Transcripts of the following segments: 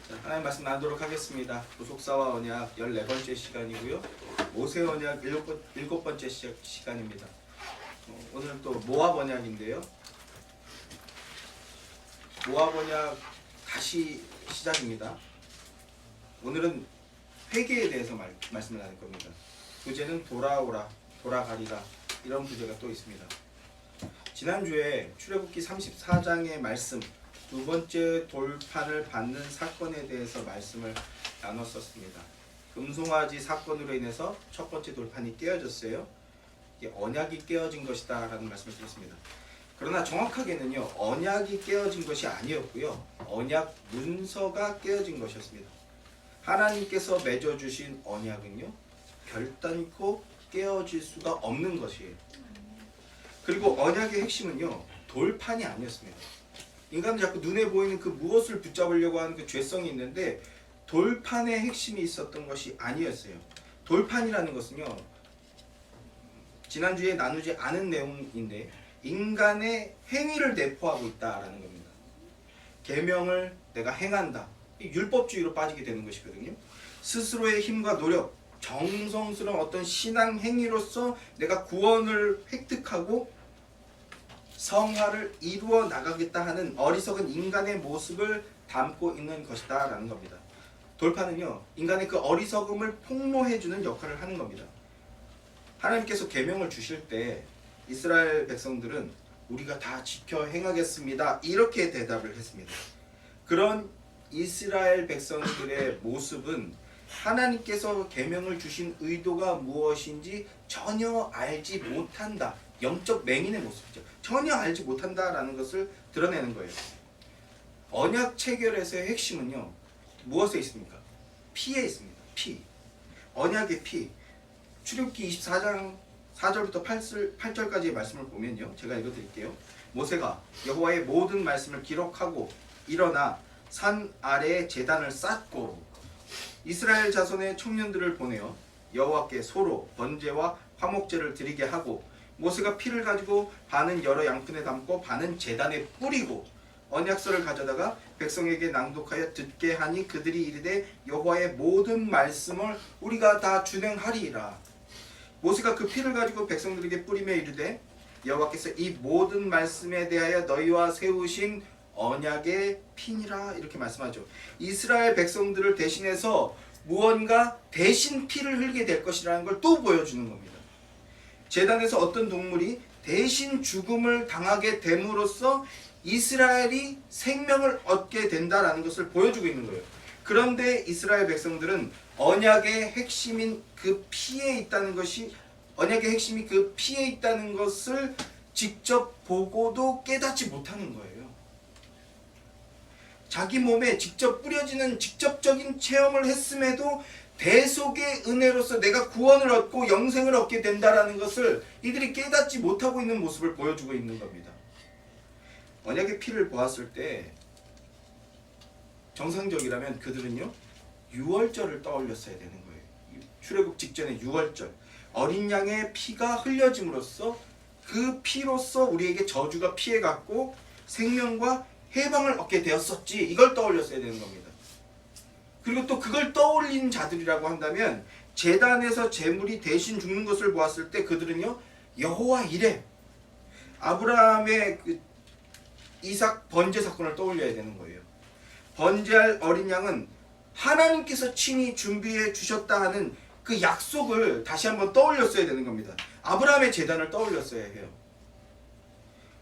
하나님 말씀 나누도록 하겠습니다. 구속사와 언약 14번째 시간이고요. 모세 언약 7번째 시간입니다. 오늘은 또 모압 언약인데요. 모압 언약 다시 시작입니다. 오늘은 회개에 대해서 말씀을 나눌 겁니다. 주제는 돌아오라, 돌아가리라, 이런 부제가 또 있습니다. 지난주에 출애굽기 34장의 말씀, 두 번째 돌판을 받는 사건에 대해서 말씀을 나눴었습니다. 금송아지 사건으로 인해서 첫 번째 돌판이 깨어졌어요. 이게 언약이 깨어진 것이다 라는 말씀을 드렸습니다. 그러나 정확하게는요, 언약이 깨어진 것이 아니었고요, 언약 문서가 깨어진 것이었습니다. 하나님께서 맺어주신 언약은요, 결단코 깨어질 수가 없는 것이에요. 그리고 언약의 핵심은요, 돌판이 아니었습니다. 인간은 자꾸 눈에 보이는 그 무엇을 붙잡으려고 하는 그 죄성이 있는데, 돌판의 핵심이 있었던 것이 아니었어요. 돌판이라는 것은요, 지난주에 나누지 않은 내용인데 인간의 행위를 내포하고 있다라는 겁니다. 계명을 내가 행한다, 율법주의로 빠지게 되는 것이거든요. 스스로의 힘과 노력, 정성스러운 어떤 신앙 행위로서 내가 구원을 획득하고 성화를 이루어 나가겠다 하는 어리석은 인간의 모습을 담고 있는 것이다 라는 겁니다. 돌판은요, 인간의 그 어리석음을 폭로해주는 역할을 하는 겁니다. 하나님께서 계명을 주실 때 이스라엘 백성들은 우리가 다 지켜 행하겠습니다, 이렇게 대답을 했습니다. 그런 이스라엘 백성들의 모습은 하나님께서 계명을 주신 의도가 무엇인지 전혀 알지 못한다, 영적 맹인의 모습이죠. 전혀 알지 못한다라는 것을 드러내는 거예요. 언약 체결에서의 핵심은요, 무엇에 있습니까? 피에 있습니다. 피. 언약의 피. 출애굽기 24장 4절부터 8절까지의 말씀을 보면요, 제가 읽어드릴게요. 모세가 여호와의 모든 말씀을 기록하고 일어나 산 아래에 제단을 쌓고 이스라엘 자손의 청년들을 보내어 여호와께 소로, 번제와 화목제를 드리게 하고, 모세가 피를 가지고 반은 여러 양푼에 담고 반은 제단에 뿌리고 언약서를 가져다가 백성에게 낭독하여 듣게 하니 그들이 이르되 여호와의 모든 말씀을 우리가 다 준행하리이라. 모세가 그 피를 가지고 백성들에게 뿌리며 이르되 여호와께서 이 모든 말씀에 대하여 너희와 세우신 언약의 피니라, 이렇게 말씀하죠. 이스라엘 백성들을 대신해서 무언가 대신 피를 흘리게 될 것이라는 걸 또 보여주는 겁니다. 제단에서 어떤 동물이 대신 죽음을 당하게 됨으로써 이스라엘이 생명을 얻게 된다라는 것을 보여주고 있는 거예요. 그런데 이스라엘 백성들은 언약의 핵심인 그 피에 있다는 것이, 언약의 핵심이 그 피에 있다는 것을 직접 보고도 깨닫지 못하는 거예요. 자기 몸에 직접 뿌려지는 직접적인 체험을 했음에도 대속의 은혜로서 내가 구원을 얻고 영생을 얻게 된다라는 것을 이들이 깨닫지 못하고 있는 모습을 보여주고 있는 겁니다. 언약의 피를 보았을 때 정상적이라면 그들은요, 유월절을 떠올렸어야 되는 거예요. 출애굽 직전에 유월절, 어린 양의 피가 흘려짐으로써 그 피로써 우리에게 저주가 피해갔고 생명과 해방을 얻게 되었었지, 이걸 떠올렸어야 되는 겁니다. 그리고 또 그걸 떠올린 자들이라고 한다면 제단에서 제물이 대신 죽는 것을 보았을 때 그들은요, 여호와 이레, 아브라함의 그 이삭 번제 사건을 떠올려야 되는 거예요. 번제할 어린 양은 하나님께서 친히 준비해 주셨다 하는 그 약속을 다시 한번 떠올렸어야 되는 겁니다. 아브라함의 제단을 떠올렸어야 해요.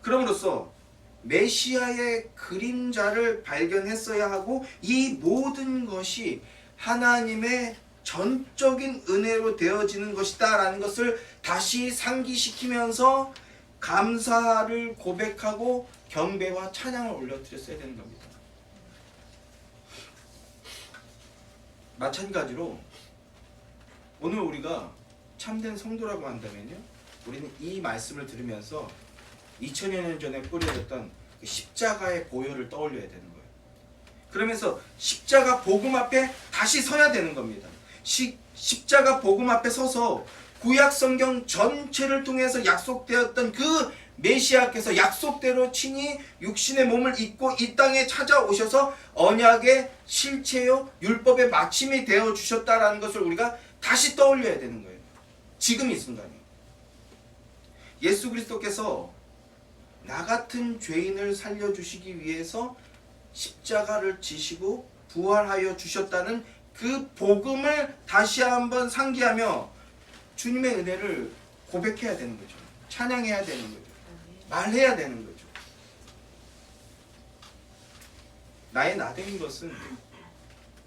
그럼으로써 메시아의 그림자를 발견했어야 하고, 이 모든 것이 하나님의 전적인 은혜로 되어지는 것이다 라는 것을 다시 상기시키면서 감사를 고백하고 경배와 찬양을 올려드렸어야 되는 겁니다. 마찬가지로 오늘 우리가 참된 성도라고 한다면요, 우리는 이 말씀을 들으면서 2000여 년 전에 뿌려졌던 그 십자가의 보혈을 떠올려야 되는 거예요. 그러면서 십자가 복음 앞에 다시 서야 되는 겁니다. 십자가 복음 앞에 서서 구약 성경 전체를 통해서 약속되었던 그 메시아께서 약속대로 친히 육신의 몸을 입고 이 땅에 찾아오셔서 언약의 실체요 율법의 마침이 되어 주셨다라는 것을 우리가 다시 떠올려야 되는 거예요. 지금 이 순간에 예수 그리스도께서 나 같은 죄인을 살려주시기 위해서 십자가를 지시고 부활하여 주셨다는 그 복음을 다시 한번 상기하며 주님의 은혜를 고백해야 되는 거죠. 찬양해야 되는 거죠. 말해야 되는 거죠. 나의 나된 것은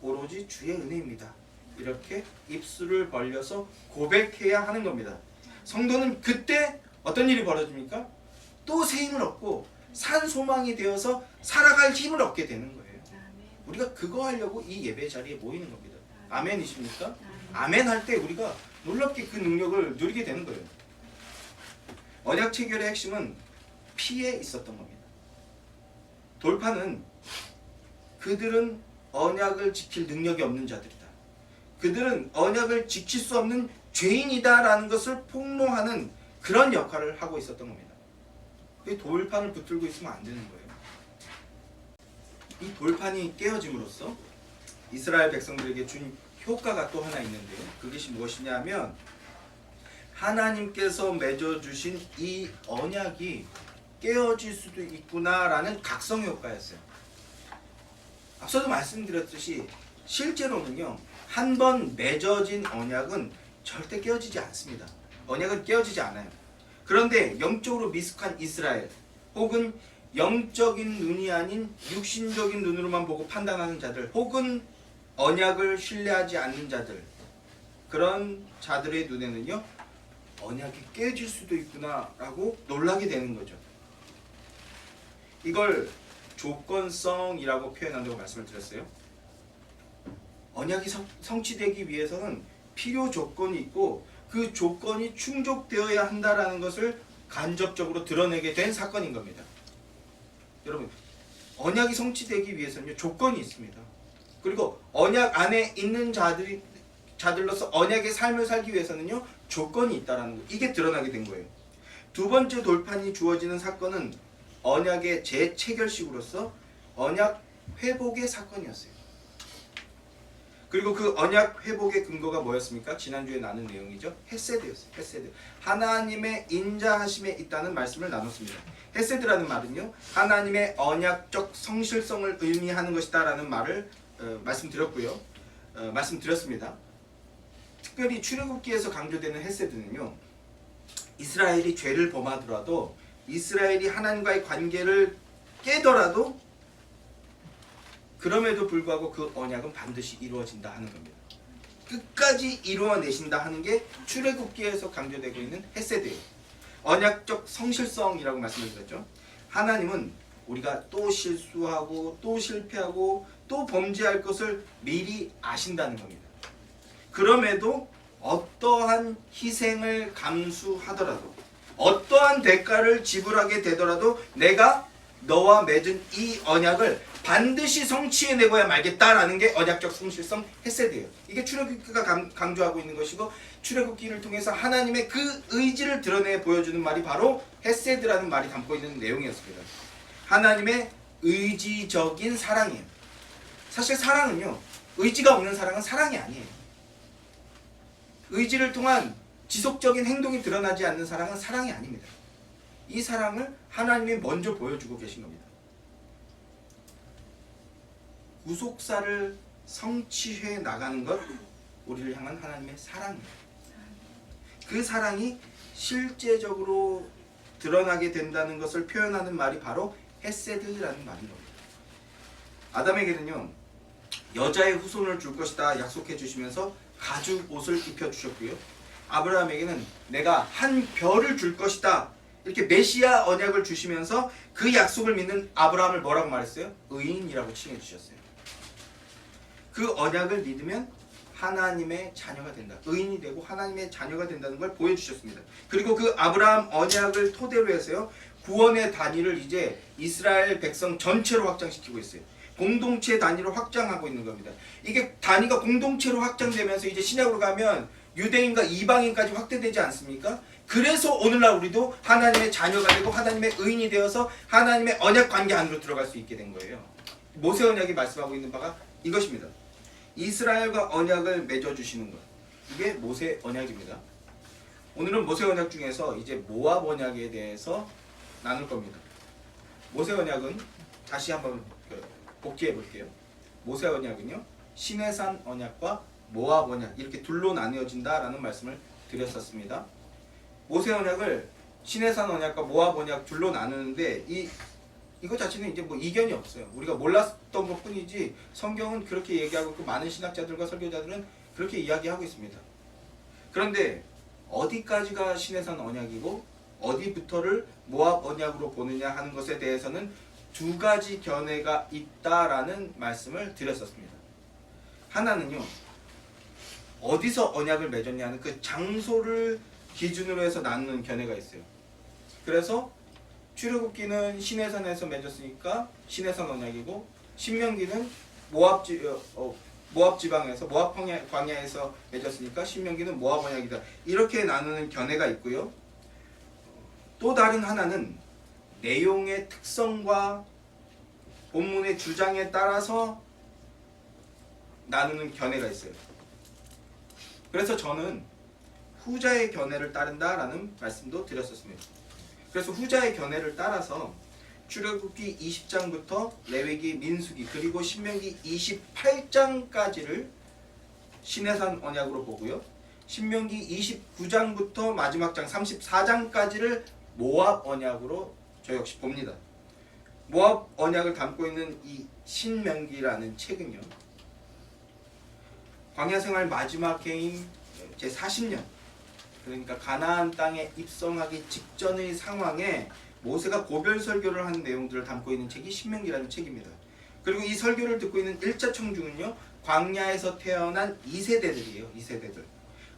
오로지 주의 은혜입니다. 이렇게 입술을 벌려서 고백해야 하는 겁니다. 성도는 그때 어떤 일이 벌어집니까? 또 새 힘을 얻고 산 소망이 되어서 살아갈 힘을 얻게 되는 거예요. 우리가 그거 하려고 이 예배 자리에 모이는 겁니다. 아멘이십니까? 아멘 할 때 우리가 놀랍게 그 능력을 누리게 되는 거예요. 언약 체결의 핵심은 피에 있었던 겁니다. 돌파는 그들은 언약을 지킬 능력이 없는 자들이다. 그들은 언약을 지킬 수 없는 죄인이다라는 것을 폭로하는 그런 역할을 하고 있었던 겁니다. 그 돌판을 붙들고 있으면 안 되는 거예요. 이 돌판이 깨어짐으로써 이스라엘 백성들에게 준 효과가 또 하나 있는데요. 그것이 무엇이냐면 하나님께서 맺어주신 이 언약이 깨어질 수도 있구나라는 각성 효과였어요. 앞서도 말씀드렸듯이 실제로는요, 한 번 맺어진 언약은 절대 깨어지지 않습니다. 언약은 깨어지지 않아요. 그런데 영적으로 미숙한 이스라엘 혹은 영적인 눈이 아닌 육신적인 눈으로만 보고 판단하는 자들 혹은 언약을 신뢰하지 않는 자들, 그런 자들의 눈에는요, 언약이 깨질 수도 있구나 라고 놀라게 되는 거죠. 이걸 조건성이라고 표현한다고 말씀을 드렸어요. 언약이 성취되기 위해서는 필요 조건이 있고 그 조건이 충족되어야 한다라는 것을 간접적으로 드러내게 된 사건인 겁니다. 여러분, 언약이 성취되기 위해서는요, 조건이 있습니다. 그리고 언약 안에 있는 자들로서 언약의 삶을 살기 위해서는요, 조건이 있다라는 거, 이게 드러나게 된 거예요. 두 번째 돌판이 주어지는 사건은 언약의 재체결식으로서 언약 회복의 사건이었어요. 그리고 그 언약 회복의 근거가 뭐였습니까? 지난주에 나눈 내용이죠. 헤세드였어요. 헤세드. 하나님의 인자하심에 있다는 말씀을 나눴습니다. 헤세드라는 말은요, 하나님의 언약적 성실성을 의미하는 것이다 라는 말을 말씀드렸고요. 말씀드렸습니다. 특별히 출애굽기에서 강조되는 헤세드는요, 이스라엘이 죄를 범하더라도 이스라엘이 하나님과의 관계를 깨더라도 그럼에도 불구하고 그 언약은 반드시 이루어진다 하는 겁니다. 끝까지 이루어내신다 하는 게 출애굽기에서 강조되고 있는 헤세드예요. 언약적 성실성이라고 말씀을 드렸죠. 하나님은 우리가 또 실수하고 또 실패하고 또 범죄할 것을 미리 아신다는 겁니다. 그럼에도 어떠한 희생을 감수하더라도 어떠한 대가를 지불하게 되더라도 내가 너와 맺은 이 언약을 반드시 성취해내고야 말겠다라는 게 언약적 성실성 헤세드예요. 이게 출애굽기가 강조하고 있는 것이고, 출애굽기를 통해서 하나님의 그 의지를 드러내 보여주는 말이 바로 헤세드라는 말이 담고 있는 내용이었습니다. 하나님의 의지적인 사랑이에요. 사실 사랑은요, 의지가 없는 사랑은 사랑이 아니에요. 의지를 통한 지속적인 행동이 드러나지 않는 사랑은 사랑이 아닙니다. 이 사랑을 하나님이 먼저 보여주고 계신 겁니다. 구속사를 성취해 나가는 것, 우리를 향한 하나님의 사랑입니다. 그 사랑이 실제적으로 드러나게 된다는 것을 표현하는 말이 바로 헤세드라는 말인 겁니다. 아담에게는요, 여자의 후손을 줄 것이다 약속해 주시면서 가죽 옷을 입혀 주셨고요, 아브라함에게는 내가 한 별을 줄 것이다 이렇게 메시아 언약을 주시면서 그 약속을 믿는 아브라함을 뭐라고 말했어요? 의인이라고 칭해 주셨어요. 그 언약을 믿으면 하나님의 자녀가 된다. 의인이 되고 하나님의 자녀가 된다는 걸 보여주셨습니다. 그리고 그 아브라함 언약을 토대로 해서요, 구원의 단위를 이제 이스라엘 백성 전체로 확장시키고 있어요. 공동체 단위로 확장하고 있는 겁니다. 이게 단위가 공동체로 확장되면서 이제 신약으로 가면 유대인과 이방인까지 확대되지 않습니까? 그래서 오늘날 우리도 하나님의 자녀가 되고 하나님의 의인이 되어서 하나님의 언약 관계 안으로 들어갈 수 있게 된 거예요. 모세 언약이 말씀하고 있는 바가 이것입니다. 이스라엘과 언약을 맺어주시는 것. 이게 모세 언약입니다. 오늘은 모세 언약 중에서 이제 모압 언약에 대해서 나눌 겁니다. 모세 언약은 다시 한번 복기해 볼게요. 모세 언약은요, 시내산 언약과 모압 언약 이렇게 둘로 나뉘어진다라는 말씀을 드렸었습니다. 모세 언약을 시내산 언약과 모압 언약 둘로 나누는데 이거 자체는 이제 뭐 이견이 없어요. 우리가 몰랐던 것뿐이지 성경은 그렇게 얘기하고 그 많은 신학자들과 설교자들은 그렇게 이야기하고 있습니다. 그런데 어디까지가 시내산 언약이고 어디부터를 모압 언약으로 보느냐 하는 것에 대해서는 두 가지 견해가 있다라는 말씀을 드렸었습니다. 하나는요, 어디서 언약을 맺었냐는 그 장소를 기준으로 해서 나누는 견해가 있어요. 그래서 출애굽기는 시내산에서 맺었으니까 시내산 언약이고, 신명기는 모압 지방에서 모압 광야에서 맺었으니까 신명기는 모압 언약이다. 이렇게 나누는 견해가 있고요. 또 다른 하나는 내용의 특성과 본문의 주장에 따라서 나누는 견해가 있어요. 그래서 저는 후자의 견해를 따른다라는 말씀도 드렸었습니다. 그래서 후자의 견해를 따라서 출애굽기 20장부터 레위기, 민수기 그리고 신명기 28장까지를 시내산 언약으로 보고요. 신명기 29장부터 마지막 장 34장까지를 모압 언약으로 저 역시 봅니다. 모압 언약을 담고 있는 이 신명기라는 책은요, 광야 생활 마지막 해인 제 40년, 그러니까 가나안 땅에 입성하기 직전의 상황에 모세가 고별 설교를 하는 내용들을 담고 있는 책이 신명기라는 책입니다. 그리고 이 설교를 듣고 있는 1차 청중은요, 광야에서 태어난 2세대들이에요. 2세대들.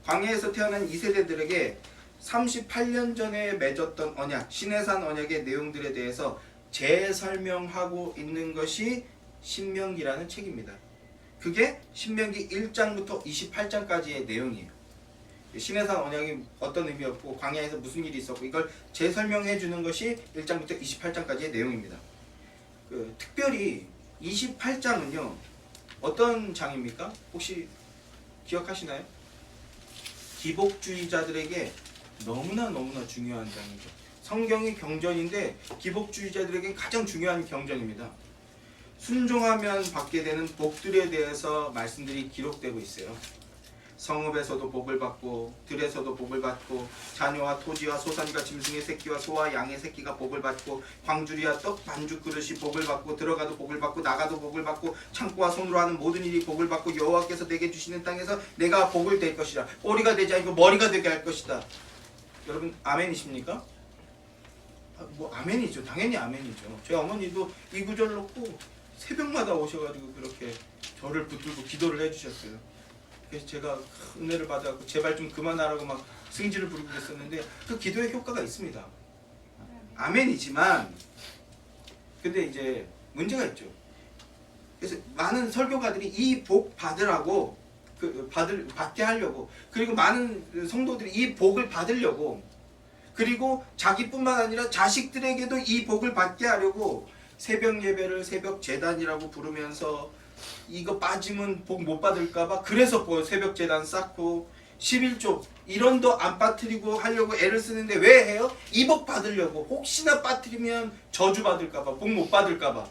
광야에서 태어난 2세대들에게 38년 전에 맺었던 언약, 시내산 언약의 내용들에 대해서 재설명하고 있는 것이 신명기라는 책입니다. 그게 신명기 1장부터 28장까지의 내용이에요. 시내산 언약이 어떤 의미였고 광야에서 무슨 일이 있었고 이걸 재설명해 주는 것이 1장부터 28장까지의 내용입니다. 특별히 28장은요, 어떤 장입니까? 혹시 기억하시나요? 기복주의자들에게 너무나 중요한 장이죠. 성경이 경전인데 기복주의자들에게 가장 중요한 경전입니다. 순종하면 받게 되는 복들에 대해서 말씀들이 기록되고 있어요. 성읍에서도 복을 받고 들에서도 복을 받고 자녀와 토지와 소산과 짐승의 새끼와 소와 양의 새끼가 복을 받고 광주리와 떡 반죽 그릇이 복을 받고 들어가도 복을 받고 나가도 복을 받고 창고와 손으로 하는 모든 일이 복을 받고 여호와께서 내게 주시는 땅에서 내가 복을 될 것이라. 꼬리가 되지 않고 머리가 되게 할 것이다. 여러분 아멘이십니까? 뭐 아멘이죠. 당연히 아멘이죠. 제 어머니도 이 구절 놓고 새벽마다 오셔가지고 그렇게 저를 붙들고 기도를 해주셨어요. 그래서 제가 은혜를 받아서 제발 좀 그만하라고 막 승질을 부리고 그랬었는데 그 기도의 효과가 있습니다. 아멘이지만 근데 이제 문제가 있죠. 그래서 많은 설교가들이 이 복 받으라고 받게 하려고, 그리고 많은 성도들이 이 복을 받으려고, 그리고 자기뿐만 아니라 자식들에게도 이 복을 받게 하려고 새벽 예배를 새벽 제단이라고 부르면서 이거 빠지면 복 못 받을까봐 그래서 새벽 제단 쌓고 11조 이런도 안 빠뜨리고 하려고 애를 쓰는데 왜 해요? 이 복 받으려고. 혹시나 빠뜨리면 저주 받을까봐, 복 못 받을까봐.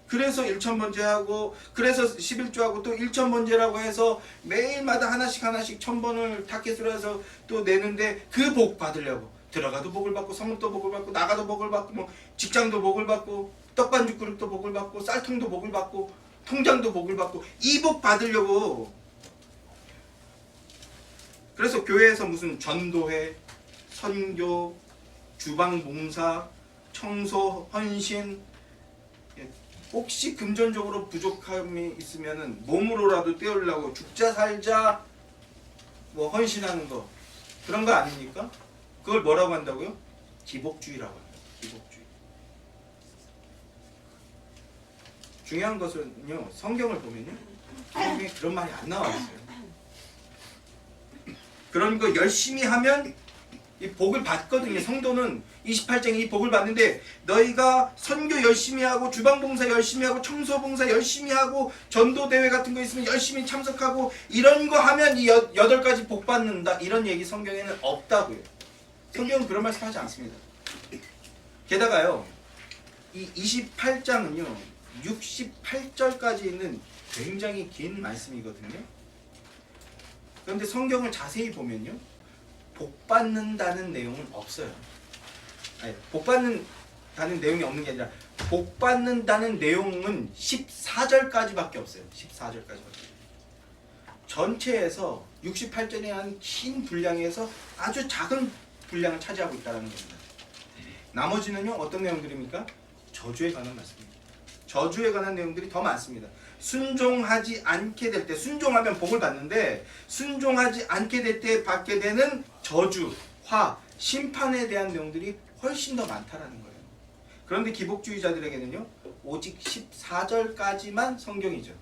그래서 1,000번제하고 그래서 11조하고 또 1,000번제라고 해서 매일마다 하나씩 1,000번을 타켓으로 해서 또 내는데 그 복 받으려고. 들어가도 복을 받고 성읍도 복을 받고 나가도 복을 받고 뭐 직장도 복을 받고 떡반죽 그릇도 복을 받고 쌀통도 복을 받고 통장도 복을 받고 이 복 받으려고. 그래서 교회에서 무슨 전도회, 선교, 주방 봉사, 청소, 헌신, 혹시 금전적으로 부족함이 있으면은 몸으로라도 떼우려고 죽자 살자 뭐 헌신하는 거, 그런 거 아닙니까? 그걸 뭐라고 한다고요? 기복주의라고 합니다. 기복주의. 중요한 것은요, 성경을 보면요, 성경에 그런 말이 안 나와 있어요. 그런 거 열심히 하면 이 복을 받거든요. 성도는 28장에 이 복을 받는데 너희가 선교 열심히 하고 주방봉사 열심히 하고 청소봉사 열심히 하고 전도대회 같은 거 있으면 열심히 참석하고 이런 거 하면 이 8가지 복 받는다. 이런 얘기 성경에는 없다고요. 성경은 그런 말씀 하지 않습니다. 게다가요. 이 28장은요. 68절까지 있는 굉장히 긴 말씀이거든요. 그런데 성경을 자세히 보면요. 복 받는다는 내용은 없어요. 아니, 복 받는다는 내용이 없는 게 아니라 복 받는다는 내용은 14절까지밖에 없어요. 14절까지밖에. 전체에서 68절이라는 긴 분량에서 아주 작은 분량을 차지하고 있다는 겁니다. 나머지는요. 어떤 내용들입니까? 저주에 관한 말씀입니다. 저주에 관한 내용들이 더 많습니다. 순종하지 않게 될 때, 순종하면 복을 받는데 순종하지 않게 될 때 받게 되는 저주, 화, 심판에 대한 내용들이 훨씬 더 많다라는 거예요. 그런데 기복주의자들에게는요. 오직 14절까지만 성경이죠.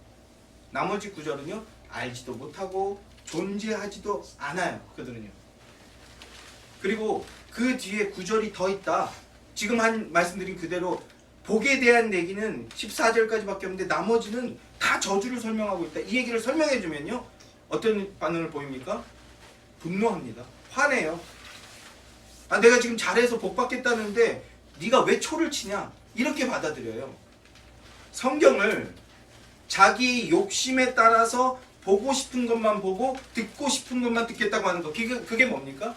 나머지 9절은요. 알지도 못하고 존재하지도 않아요. 그들은요. 그리고 그 뒤에 9절이 더 있다. 지금 한 말씀드린 그대로 복에 대한 얘기는 14절까지밖에 없는데 나머지는 다 저주를 설명하고 있다. 이 얘기를 설명해 주면요. 어떤 반응을 보입니까? 분노합니다. 화내요. 아, 내가 지금 잘해서 복 받겠다는데 네가 왜 초를 치냐? 이렇게 받아들여요. 성경을 자기 욕심에 따라서 보고 싶은 것만 보고 듣고 싶은 것만 듣겠다고 하는 거. 그게 뭡니까?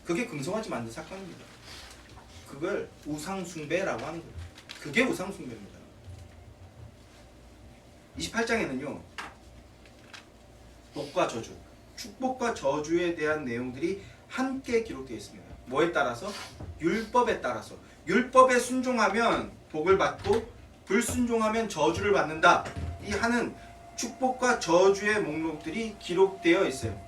그게 금송아지 만든 사건입니다. 그걸 우상숭배라고 하는 거예요. 그게 우상숭배입니다. 28장에는요. 복과 저주, 축복과 저주에 대한 내용들이 함께 기록되어 있습니다. 뭐에 따라서? 율법에 따라서. 율법에 순종하면 복을 받고 불순종하면 저주를 받는다. 이 하는 축복과 저주의 목록들이 기록되어 있어요.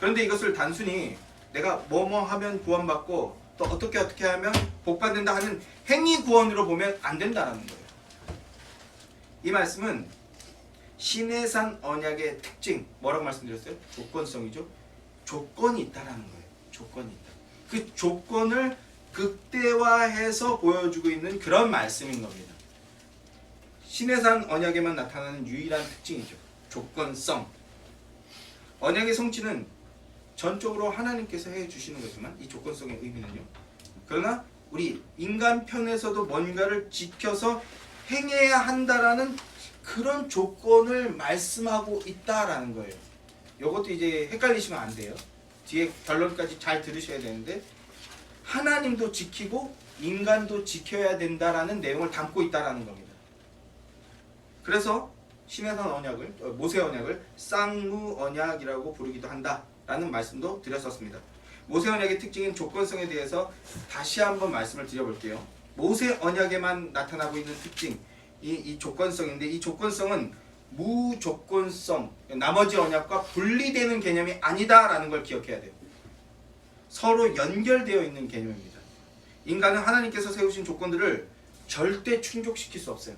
그런데 이것을 단순히 내가 뭐뭐 하면 구원받고 또 어떻게 하면 복받는다 하는 행위 구원으로 보면 안 된다는 거예요. 이 말씀은 시내산 언약의 특징, 뭐라고 말씀드렸어요? 조건성이죠. 조건이 있다라는 거예요. 조건이 있다. 그 조건을 극대화해서 보여주고 있는 그런 말씀인 겁니다. 시내산 언약에만 나타나는 유일한 특징이죠. 조건성. 언약의 성취는 전적으로 하나님께서 해주시는 거지만 이 조건성의 의미는요. 그러나 우리 인간 편에서도 뭔가를 지켜서 행해야 한다라는 그런 조건을 말씀하고 있다라는 거예요. 이것도 이제 헷갈리시면 안 돼요. 뒤에 결론까지 잘 들으셔야 되는데 하나님도 지키고 인간도 지켜야 된다라는 내용을 담고 있다라는 겁니다. 그래서 시내산 언약을, 모세 언약을 쌍무 언약이라고 부르기도 한다라는 말씀도 드렸었습니다. 모세 언약의 특징인 조건성에 대해서 다시 한번 말씀을 드려볼게요. 모세 언약에만 나타나고 있는 특징, 이 조건성인데 이 조건성은 무조건성, 나머지 언약과 분리되는 개념이 아니다라는 걸 기억해야 돼요. 서로 연결되어 있는 개념입니다. 인간은 하나님께서 세우신 조건들을 절대 충족시킬 수 없어요.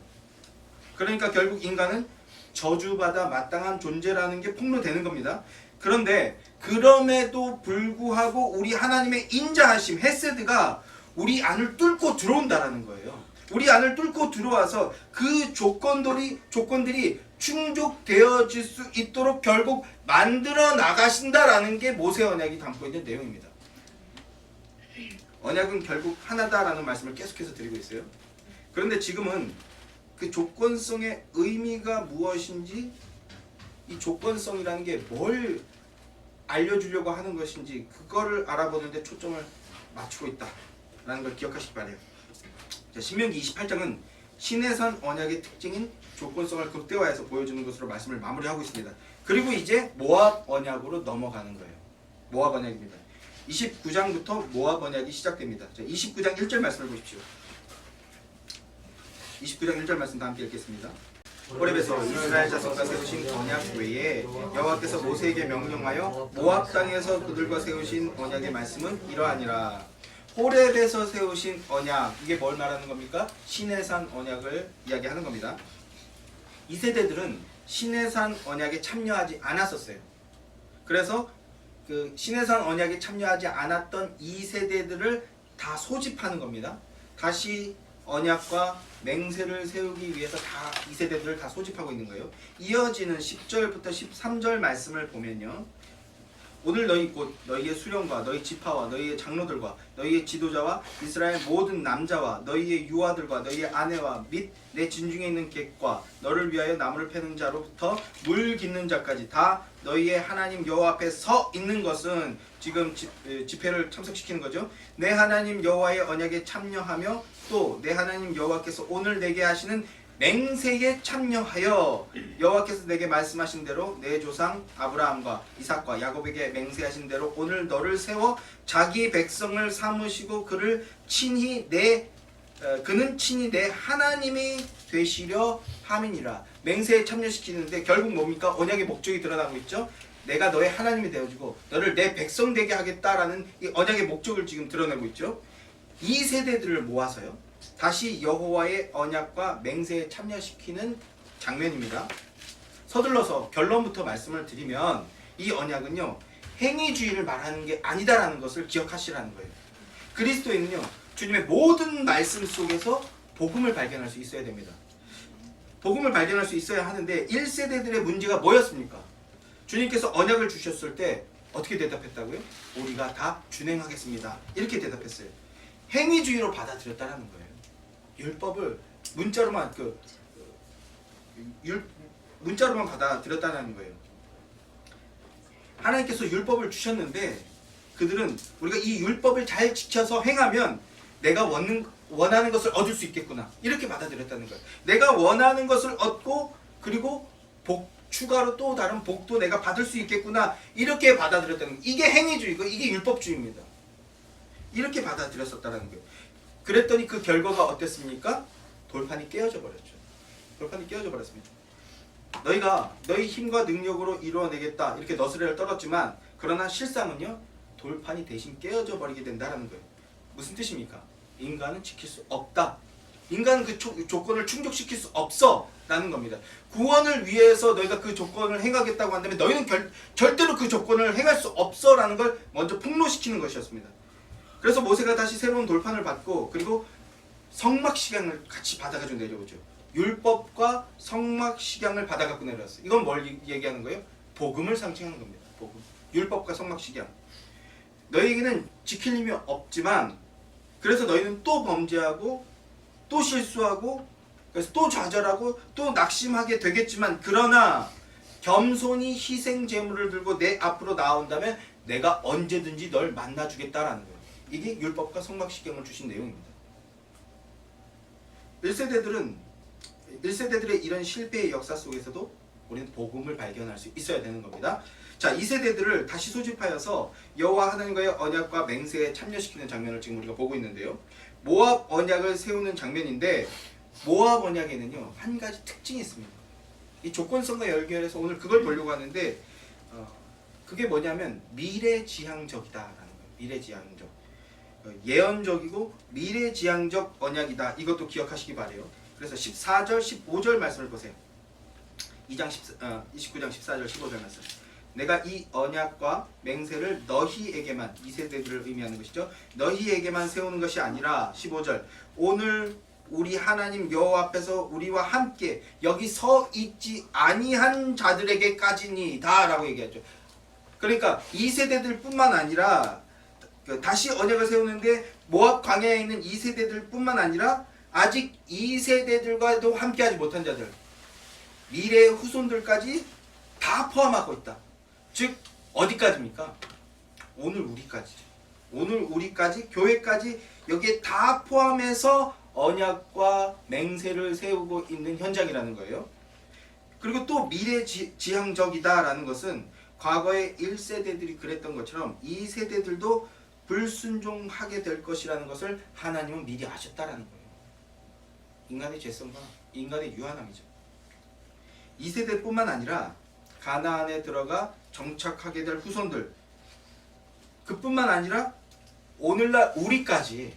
그러니까 결국 인간은 저주받아 마땅한 존재라는 게 폭로되는 겁니다. 그런데 그럼에도 불구하고 우리 하나님의 인자하심, 헤세드가 우리 안을 뚫고 들어온다라는 거예요. 우리 안을 뚫고 들어와서 그 조건들이 충족되어질 수 있도록 결국 만들어 나가신다라는 게 모세 언약이 담고 있는 내용입니다. 언약은 결국 하나다라는 말씀을 계속해서 드리고 있어요. 그런데 지금은 그 조건성의 의미가 무엇인지, 이 조건성이라는 게 뭘 알려주려고 하는 것인지 그거를 알아보는데 초점을 맞추고 있다라는 걸 기억하시기 바래요. 자, 신명기 28장은 시내산 언약의 특징인 조건성을 극대화해서 보여주는 것으로 말씀을 마무리하고 있습니다. 그리고 이제 모압 언약으로 넘어가는 거예요. 모압 언약입니다. 29장부터 모압 언약이 시작됩니다. 자, 29장 1절 말씀을 보십시오. 29장 1절 말씀 다 함께 읽겠습니다. 호렙에서 이스라엘 자손과 세우신 언약 외에 여호와께서 모세에게 명령하여 모압 땅에서 그들과 세우신 언약의 말씀은 이러하니라. 호렙에서 세우신 언약, 이게 뭘 말하는 겁니까? 시내산 언약을 이야기하는 겁니다. 이 세대들은 시내산 언약에 참여하지 않았었어요. 그래서 그 시내산 언약에 참여하지 않았던 2세대들을 다 소집하는 겁니다. 다시 언약과 맹세를 세우기 위해서 다 2세대들을 다 소집하고 있는 거예요. 이어지는 10절부터 13절 말씀을 보면요. 오늘 너희 곧 너희의 수령과 너희 지파와 너희의 장로들과 너희의 지도자와 이스라엘 모든 남자와 너희의 유아들과 너희의 아내와 및 내 진중에 있는 객과 너를 위하여 나무를 패는 자로부터 물 깃는 자까지 다 너희의 하나님 여호와 앞에 서 있는 것은 지금 집회를 참석시키는 거죠. 내 하나님 여호와의 언약에 참여하며 또 내 하나님 여호와께서 오늘 내게 하시는 맹세에 참여하여 여호와께서 내게 말씀하신 대로 내 조상 아브라함과 이삭과 야곱에게 맹세하신 대로 오늘 너를 세워 자기 백성을 삼으시고 그는 친히 내 하나님이 되시려 함이니라. 맹세에 참여시키는데 결국 뭡니까? 언약의 목적이 드러나고 있죠. 내가 너의 하나님이 되어주고 너를 내 백성 되게 하겠다라는 이 언약의 목적을 지금 드러내고 있죠. 이 세대들을 모아서요 다시 여호와의 언약과 맹세에 참여시키는 장면입니다. 서둘러서 결론부터 말씀을 드리면 이 언약은요 행위주의를 말하는 게 아니다라는 것을 기억하시라는 거예요. 그리스도인은요 주님의 모든 말씀 속에서 복음을 발견할 수 있어야 됩니다. 복음을 발견할 수 있어야 하는데 1세대들의 문제가 뭐였습니까? 주님께서 언약을 주셨을 때 어떻게 대답했다고요? 우리가 다 준행하겠습니다. 이렇게 대답했어요. 행위주의로 받아들였다는 거예요. 율법을 문자로만 문자로만 받아들였다는 거예요. 하나님께서 율법을 주셨는데 그들은 우리가 이 율법을 잘 지켜서 행하면 내가 원하는 것을 얻을 수 있겠구나 이렇게 받아들였다는 거예요. 내가 원하는 것을 얻고 그리고 추가로 또 다른 복도 내가 받을 수 있겠구나 이렇게 받아들였다는 거예요. 이게 행위주의고 이게 율법주의입니다. 이렇게 받아들였었다는 거예요. 그랬더니 그 결과가 어땠습니까? 돌판이 깨어져 버렸죠. 돌판이 깨어져 버렸습니다. 너희가 너희 힘과 능력으로 이루어내겠다 이렇게 너스레를 떨었지만 그러나 실상은요 돌판이 대신 깨어져 버리게 된다는 거예요. 무슨 뜻입니까? 인간은 지킬 수 없다. 인간은 그 조건을 충족시킬 수 없어 라는 겁니다. 구원을 위해서 너희가 그 조건을 행하겠다고 한다면 너희는 절대로 그 조건을 행할 수 없어 라는 걸 먼저 폭로시키는 것이었습니다. 그래서 모세가 다시 새로운 돌판을 받고 그리고 성막식양을 같이 받아가지고 내려오죠. 율법과 성막식양을 받아갖고 내려왔어요. 이건 뭘 얘기하는 거예요? 복음을 상징하는 겁니다. 복음. 율법과 성막식양. 너희에게는 지킬 힘이 없지만 그래서 너희는 또 범죄하고 또 실수하고 그래서 또 좌절하고 또 낙심하게 되겠지만 그러나 겸손히 희생 제물을 들고 내 앞으로 나온다면 내가 언제든지 널 만나주겠다라는 거예요. 이게 율법과 성막식양을 주신 내용입니다. 1세대들의 이런 실패의 역사 속에서도 우리는 복음을 발견할 수 있어야 되는 겁니다. 자, 2세대들을 다시 소집하여서 여호와 하나님과의 언약과 맹세에 참여시키는 장면을 지금 우리가 보고 있는데요. 모압 언약을 세우는 장면인데 모압 언약에는요 한 가지 특징이 있습니다. 이 조건성과 연결해서 오늘 그걸 보려고 하는데 그게 뭐냐면 미래지향적이다라는 거예요. 미래지향적. 예언적이고 미래지향적 언약이다. 이것도 기억하시기 바래요. 그래서 14절, 15절 말씀을 보세요. 29장 14절, 15절 말씀. 내가 이 언약과 맹세를 너희에게만, 2세대들을 의미하는 것이죠. 너희에게만 세우는 것이 아니라 15절. 오늘 우리 하나님 여호와 앞에서 우리와 함께 여기 서 있지 아니한 자들에게까지니다 라고 얘기하죠. 그러니까 2세대들 뿐만 아니라 다시 언약을 세우는데 모압 광야에 있는 2세대들 뿐만 아니라 아직 2세대들과도 함께하지 못한 자들, 미래의 후손들까지 다 포함하고 있다. 즉 어디까지입니까? 오늘 우리까지. 오늘 우리까지, 교회까지 여기에 다 포함해서 언약과 맹세를 세우고 있는 현장이라는 거예요. 그리고 또 미래지향적이다라는 것은 과거의 1세대들이 그랬던 것처럼 2세대들도 불순종하게 될 것이라는 것을 하나님은 미리 아셨다라는 거예요. 인간의 죄성과 인간의 유한함이죠. 2세대뿐만 아니라 가나안에 들어가 정착하게 될 후손들, 그뿐만 아니라 오늘날 우리까지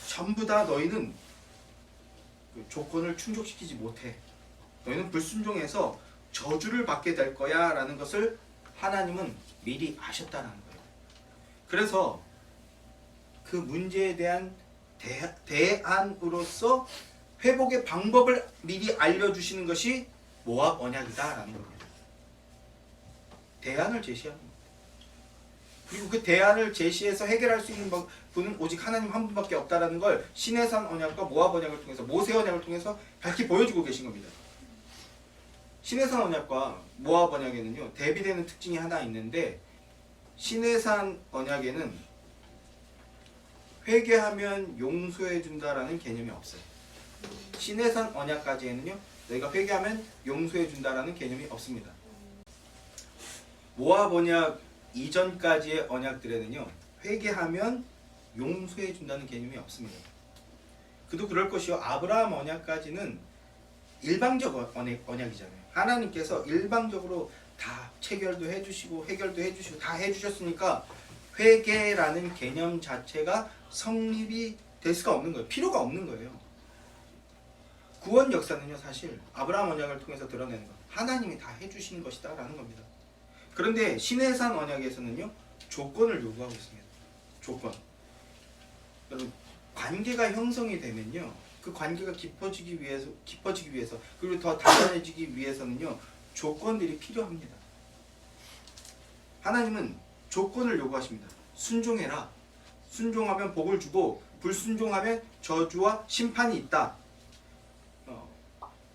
전부 다 너희는 그 조건을 충족시키지 못해. 너희는 불순종해서 저주를 받게 될 거야 라는 것을 하나님은 미리 아셨다는 거예요. 그래서 그 문제에 대한 대안으로서 회복의 방법을 미리 알려주시는 것이 모압 언약이다라는 겁니다. 대안을 제시하는 겁니다. 그리고 그 대안을 제시해서 해결할 수 있는 분은 오직 하나님 한 분밖에 없다라는 걸 시내산 언약과 모압 언약을 통해서 모세 언약을 통해서 밝히 보여주고 계신 겁니다. 시내산 언약과 모압 언약에는요 대비되는 특징이 하나 있는데, 시내산 언약에는 회개하면 용서해 준다라는 개념이 없어요. 시내산 언약까지에는요 너희가 회개하면 용서해 준다라는 개념이 없습니다. 모압 언약 이전까지의 언약들에는요 회개하면 용서해 준다는 개념이 없습니다. 그도 그럴 것이요, 아브라함 언약까지는 일방적 언약이잖아요. 하나님께서 일방적으로 다 체결도 해주시고 해결도 해주시고 다 해주셨으니까 회개라는 개념 자체가 성립이 될 수가 없는 거예요. 필요가 없는 거예요. 구원 역사는요 사실 아브라함 언약을 통해서 드러내는 것, 하나님이 다 해주시는 것이다 라는 겁니다. 그런데 시내산 언약에서는요 조건을 요구하고 있습니다. 조건. 여러분, 관계가 형성이 되면요 그 관계가 깊어지기 위해서 그리고 더 단단해지기 위해서는요 조건들이 필요합니다. 하나님은 조건을 요구하십니다. 순종해라. 순종하면 복을 주고 불순종하면 저주와 심판이 있다.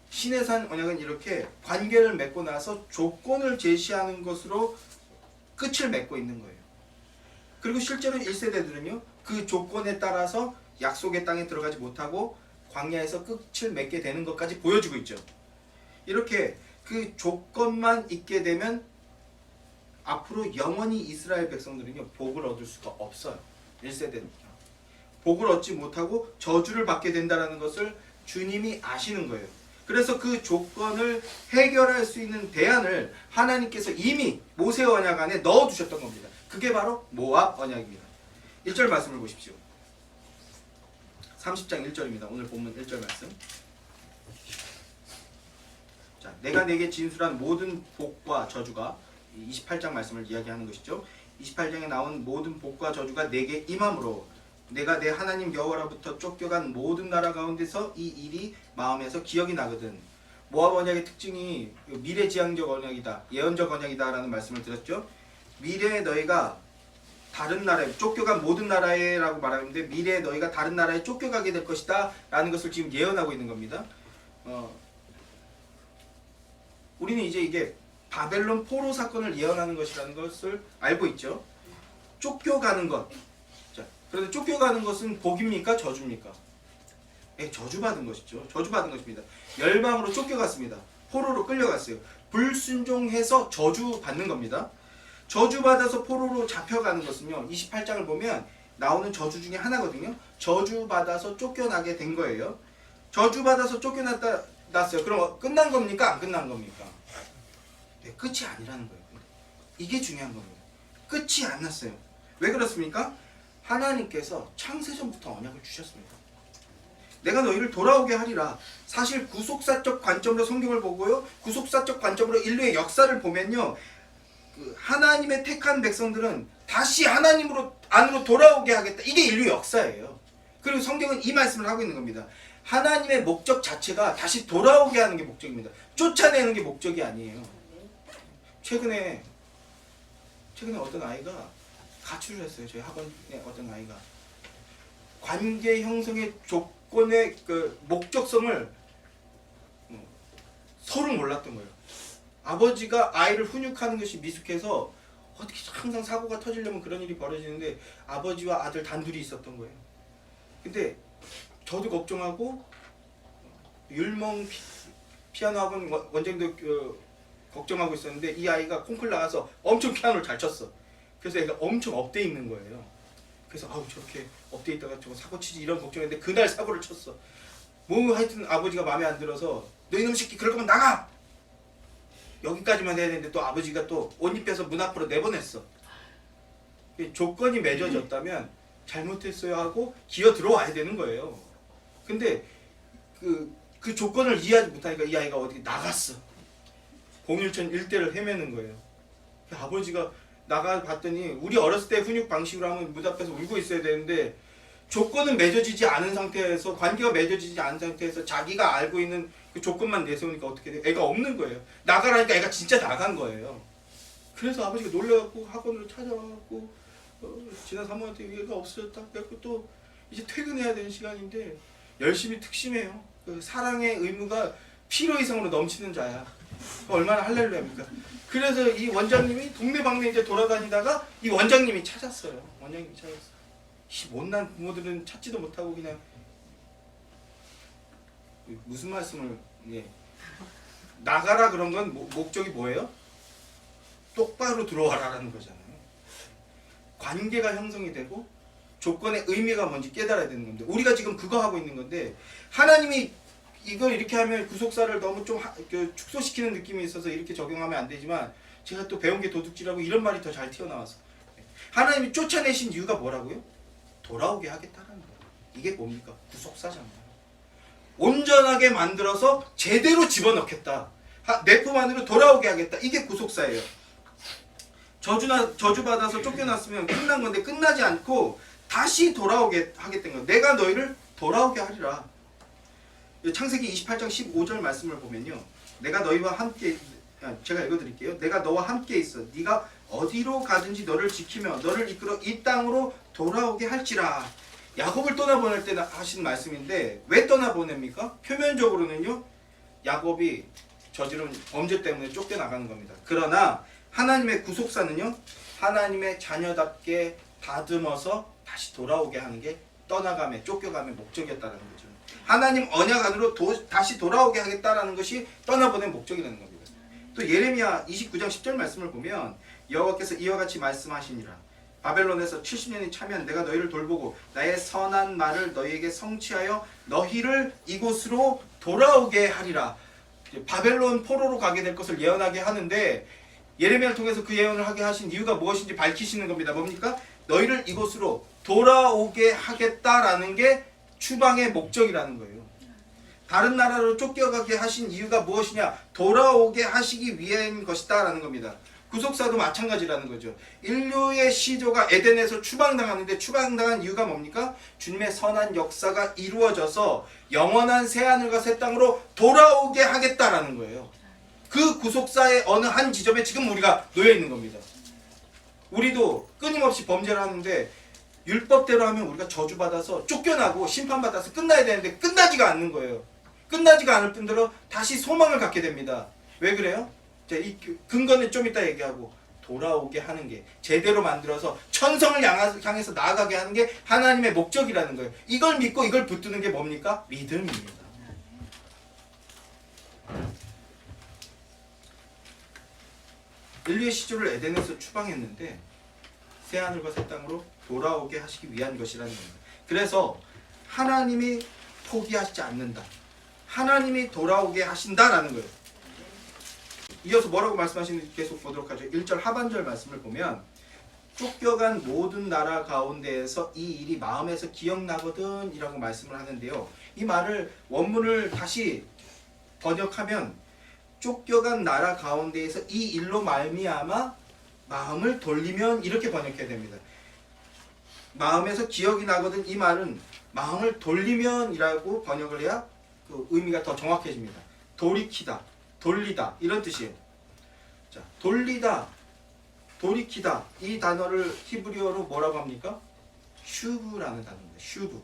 시내산 언약은 이렇게 관계를 맺고 나서 조건을 제시하는 것으로 끝을 맺고 있는 거예요. 그리고 실제로 1세대들은요 그 조건에 따라서 약속의 땅에 들어가지 못하고 광야에서 끝을 맺게 되는 것까지 보여주고 있죠. 이렇게 그 조건만 있게 되면 앞으로 영원히 이스라엘 백성들은요 복을 얻을 수가 없어요. 1세대는요 복을 얻지 못하고 저주를 받게 된다는 것을 주님이 아시는 거예요. 그래서 그 조건을 해결할 수 있는 대안을 하나님께서 이미 모세 언약 안에 넣어두셨던 겁니다. 그게 바로 모압 언약입니다. 1절 말씀을 보십시오. 30장 1절입니다. 오늘 본문 1절 말씀. 자, 내가 내게 진술한 모든 복과 저주가 28장 말씀을 이야기하는 것이죠. 28장에 나온 모든 복과 저주가 내게 임함으로 내가 내 하나님 여호와로부터 쫓겨간 모든 나라 가운데서 이 일이 마음에서 기억이 나거든. 모압 언약의 특징이 미래지향적 언약이다, 예언적 언약이다 라는 말씀을 드렸죠. 미래에 너희가 다른 나라에 쫓겨간 모든 나라에 라고 말하는데, 미래에 너희가 다른 나라에 쫓겨가게 될 것이다 라는 것을 지금 예언하고 있는 겁니다. 우리는 이제 이게 바벨론 포로 사건을 예언하는 것이라는 것을 알고 있죠. 쫓겨가는 것. 자, 그런데 쫓겨가는 것은 복입니까? 저주입니까? 네, 저주받은 것이죠. 저주받은 것입니다. 열방으로 쫓겨갔습니다. 포로로 끌려갔어요. 불순종해서 저주받는 겁니다. 저주받아서 포로로 잡혀가는 것은요 28장을 보면 나오는 저주 중에 하나거든요. 저주받아서 쫓겨나게 된 거예요. 저주받아서 쫓겨났어요. 그럼 끝난 겁니까? 안 끝난 겁니까? 네, 끝이 아니라는 거예요. 이게 중요한 겁니다. 끝이 안 났어요. 왜 그렇습니까? 하나님께서 창세전부터 언약을 주셨습니다. 내가 너희를 돌아오게 하리라. 사실 구속사적 관점으로 성경을 보고요, 구속사적 관점으로 인류의 역사를 보면요, 그 하나님의 택한 백성들은 다시 하나님으로 안으로 돌아오게 하겠다. 이게 인류 역사예요. 그리고 성경은 이 말씀을 하고 있는 겁니다. 하나님의 목적 자체가 다시 돌아오게 하는 게 목적입니다. 쫓아내는 게 목적이 아니에요. 최근에 어떤 아이가 가출을 했어요. 저희 학원에 어떤 아이가 관계 형성의 조건의 그 목적성을 서로 몰랐던 거예요. 아버지가 아이를 훈육하는 것이 미숙해서 어떻게 항상 사고가 터지려면 그런 일이 벌어지는데 아버지와 아들 단둘이 있었던 거예요. 근데 저도 걱정하고 율몽 피아노 학원 원장도 걱정하고 있었는데, 이 아이가 콩쿨 나가서 엄청 피아노를 잘 쳤어. 그래서 애가 엄청 업돼 있는 거예요. 그래서 아우 저렇게 업돼 있다가 저거 사고 치지 이런 걱정했는데 그날 사고를 쳤어. 뭐 하여튼 아버지가 마음에 안 들어서 너 이놈 새끼 그럴 거면 나가! 여기까지만 해야 되는데 또 아버지가 또 옷 입혀서 문 앞으로 내보냈어. 조건이 맺어졌다면 잘못했어요 하고 기어 들어와야 되는 거예요. 근데 그 조건을 이해하지 못하니까 이 아이가 어디 나갔어. 공일천 일대를 헤매는 거예요. 아버지가 나가 봤더니 우리 어렸을 때 훈육 방식으로 하면 문 앞에서 울고 있어야 되는데 조건은 맺어지지 않은 상태에서 관계가 맺어지지 않은 상태에서 자기가 알고 있는 그 조건만 내세우니까 어떻게 돼? 애가 없는 거예요. 나가라니까 애가 진짜 나간 거예요. 그래서 아버지가 놀래갖고 학원으로 찾아와갖고 지난 사모한테 얘가 없어졌다. 그래갖고 또 이제 퇴근해야 되는 시간인데 열심히 특심해요. 그 사랑의 의무가 필요 이상으로 넘치는 자야. 얼마나 할렐루야입니까? 그래서 이 원장님이 동네방네 이제 돌아다니다가 이 원장님이 찾았어요. 원장님이 찾았어. 이 못난 부모들은 찾지도 못하고 그냥 무슨 말씀을 나가라 그런 건 목적이 뭐예요? 똑바로 들어와라라는 거잖아요. 관계가 형성이 되고 조건의 의미가 뭔지 깨달아야 되는 건데 우리가 지금 그거 하고 있는 건데 하나님이 이걸 이렇게 하면 구속사를 너무 좀 축소시키는 느낌이 있어서 이렇게 적용하면 안 되지만 제가 또 배운 게 도둑질하고 이런 말이 더 잘 튀어나와서 하나님이 쫓아내신 이유가 뭐라고요? 돌아오게 하겠다는 거예요. 이게 뭡니까? 구속사잖아요. 온전하게 만들어서 제대로 집어넣겠다. 내 품 안으로 돌아오게 하겠다. 이게 구속사예요. 저주받아서 쫓겨났으면 끝난 건데 끝나지 않고 다시 돌아오게 하겠다는 거예요. 내가 너희를 돌아오게 하리라. 창세기 28장 15절 말씀을 보면요. 내가 너희와 함께 제가 읽어드릴게요. 내가 너와 함께 있어. 네가 어디로 가든지 너를 지키며 너를 이끌어 이 땅으로 돌아오게 할지라. 야곱을 떠나보낼 때 하신 말씀인데 왜 떠나보냅니까? 표면적으로는요. 야곱이 저지른 범죄 때문에 쫓겨나가는 겁니다. 그러나 하나님의 구속사는요. 하나님의 자녀답게 다듬어서 다시 돌아오게 하는 게 떠나감의 쫓겨감의 목적이었다는 거죠. 하나님 언약 안으로 다시 돌아오게 하겠다라는 것이 떠나보낸 목적이라는 겁니다. 또 예레미야 29장 10절 말씀을 보면 여호와께서 이와 같이 말씀하시니라. 바벨론에서 70년이 차면 내가 너희를 돌보고 나의 선한 말을 너희에게 성취하여 너희를 이곳으로 돌아오게 하리라. 바벨론 포로로 가게 될 것을 예언하게 하는데 예레미야를 통해서 그 예언을 하게 하신 이유가 무엇인지 밝히시는 겁니다. 뭡니까? 너희를 이곳으로 돌아오게 하겠다라는 게 추방의 목적이라는 거예요. 다른 나라로 쫓겨가게 하신 이유가 무엇이냐? 돌아오게 하시기 위한 것이다 라는 겁니다. 구속사도 마찬가지라는 거죠. 인류의 시조가 에덴에서 추방당하는데 추방당한 이유가 뭡니까? 주님의 선한 역사가 이루어져서 영원한 새하늘과 새 땅으로 돌아오게 하겠다라는 거예요. 그 구속사의 어느 한 지점에 지금 우리가 놓여 있는 겁니다. 우리도 끊임없이 범죄를 하는데 율법대로 하면 우리가 저주받아서 쫓겨나고 심판받아서 끝나야 되는데 끝나지가 않는 거예요. 끝나지가 않을 뿐더러 다시 소망을 갖게 됩니다. 왜 그래요? 이 근거는 좀 이따 얘기하고 돌아오게 하는 게 제대로 만들어서 천성을 향해서 나아가게 하는 게 하나님의 목적이라는 거예요. 이걸 믿고 이걸 붙드는 게 뭡니까? 믿음입니다. 인류의 시조를 에덴에서 추방했는데 새하늘과 새 땅으로 돌아오게 하시기 위한 것이라는 겁니다. 그래서 하나님이 포기하시지 않는다. 하나님이 돌아오게 하신다라는 거예요. 이어서 뭐라고 말씀하시는지 계속 보도록 하죠. 1절 하반절 말씀을 보면 쫓겨간 모든 나라 가운데에서 이 일이 마음에서 기억나거든 이라고 말씀을 하는데요. 이 말을 원문을 다시 번역하면 쫓겨간 나라 가운데에서 이 일로 말미암아 마음을 돌리면 이렇게 번역해야 됩니다. 마음에서 기억이 나거든 이 말은 마음을 돌리면 이라고 번역을 해야 그 의미가 더 정확해집니다. 돌이키다, 돌리다 이런 뜻이에요. 자, 돌리다, 돌이키다 이 단어를 히브리어로 뭐라고 합니까? 슈브라는 단어입니다. 슈브.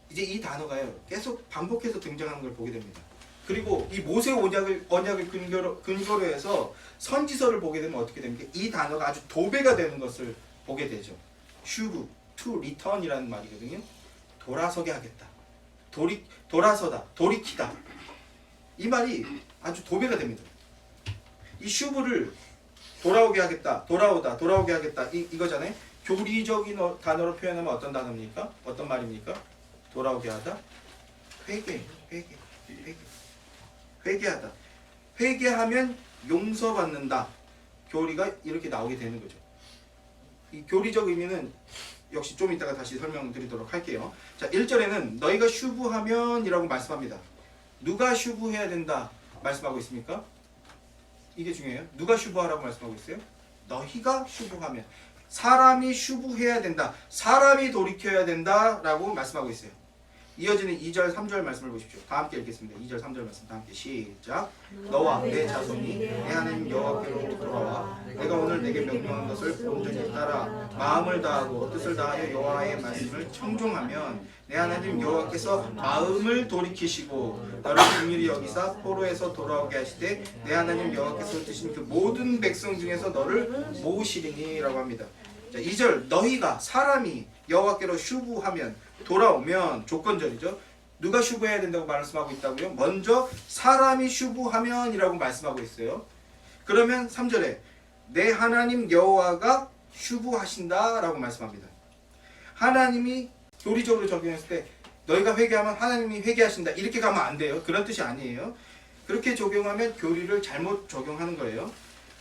이제 이 단어가요 계속 반복해서 등장하는 걸 보게 됩니다. 그리고 이 모세 언약을 근거로 해서 선지서를 보게 되면 어떻게 됩니까? 이 단어가 아주 도배가 되는 것을 보게 되죠. 슈브, to return이라는 말이거든요. 돌아서게 하겠다. 돌아서다, 돌이키다. 이 말이 아주 도배가 됩니다. 이 슈브를 돌아오게 하겠다, 돌아오다, 돌아오게 하겠다 이거잖아요. 교리적인 단어로 표현하면 어떤 단어입니까? 어떤 말입니까? 돌아오게 하다, 회개하다. 회개하면 용서받는다. 교리가 이렇게 나오게 되는 거죠. 이 교리적 의미는 역시 좀 이따가 다시 설명드리도록 할게요. 자, 1절에는 너희가 슈브하면 이라고 말씀합니다. 누가 슈브해야 된다 말씀하고 있습니까? 이게 중요해요. 누가 슈브하라고 말씀하고 있어요? 너희가 슈브하면 사람이 슈브해야 된다. 사람이 돌이켜야 된다라고 말씀하고 있어요. 이어지는 2절 3절 말씀을 보십시오. 다 함께 읽겠습니다. 2절 3절 말씀 다 함께 시작. 너와 내 자손이 내 하나님 여호와께로 돌아와 내가 오늘 내게 명령한 것을 온전히 따라 마음을 다하고 뜻을 다하여 여호와의 말씀을 청종하면 내 하나님 여호와께서 마음을 돌이키시고 너를 긍휼히 여기사 포로에서 돌아오게 하시되 내 하나님 여호와께서 드신 그 모든 백성 중에서 너를 모으시리니 라고 합니다. 자, 2절 너희가 사람이 여호와께로 슈브하면 돌아오면 조건절이죠. 누가 슈브해야 된다고 말씀하고 있다고요? 먼저 사람이 슈브하면 이라고 말씀하고 있어요. 그러면 3절에 내 하나님 여호와가 슈브하신다 라고 말씀합니다. 하나님이 도리적으로 적용했을 때 너희가 회개하면 하나님이 회개하신다 이렇게 가면 안 돼요. 그런 뜻이 아니에요. 그렇게 적용하면 교리를 잘못 적용하는 거예요.